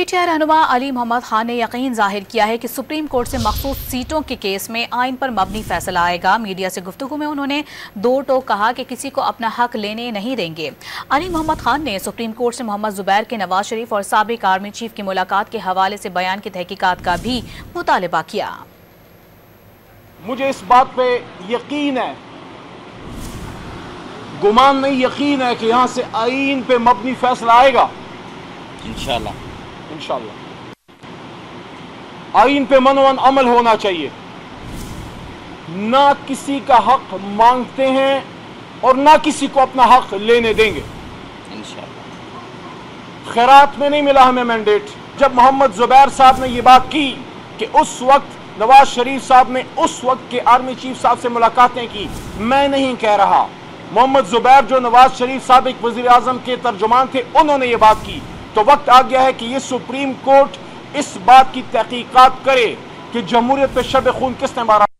P T I رہنما علی محمد خان نے یقین ظاہر کیا ہے کہ سپریم کورٹ سے مخصوص سیٹوں کے کیس میں آئین پر مبنی فیصلہ آئے گا۔ میڈیا سے گفتگو میں انہوں نے دو ٹوک کہا کہ کسی کو اپنا حق لینے نہیں دیں گے۔ علی محمد خان نے سپریم کورٹ سے محمد زبیر کے نواز شریف اور سابق آرمی چیف کی ملاقات کے حوالے سے بیان کی تحقیقات کا بھی مطالبہ کیا۔ مجھے اس بات پہ یقین ہے، گمان نہیں یقین ہے کہ یہاں سے آئین پہ مبنی فیصلہ آئے گا انشاءاللہ۔ آئین پہ منوان عمل ہونا چاہیے، نہ کسی کا حق مانگتے ہیں اور نہ کسی کو اپنا حق لینے دیں گے انشاءاللہ۔ خیرات میں نہیں ملا ہمیں مینڈیٹ۔ جب محمد زبیر صاحب نے یہ بات کی کہ اس وقت نواز شریف صاحب نے اس وقت کے آرمی چیف صاحب سے ملاقاتیں کی، میں نہیں کہہ رہا، محمد زبیر جو نواز شریف صاحب ایک وزیر اعظم کے ترجمان تھے، انہوں نے یہ بات کی، تو وقت آ گیا ہے کہ یہ سپریم کورٹ اس بات کی تحقیقات کرے کہ جمہوریت پہ شب خون کس نے مارا۔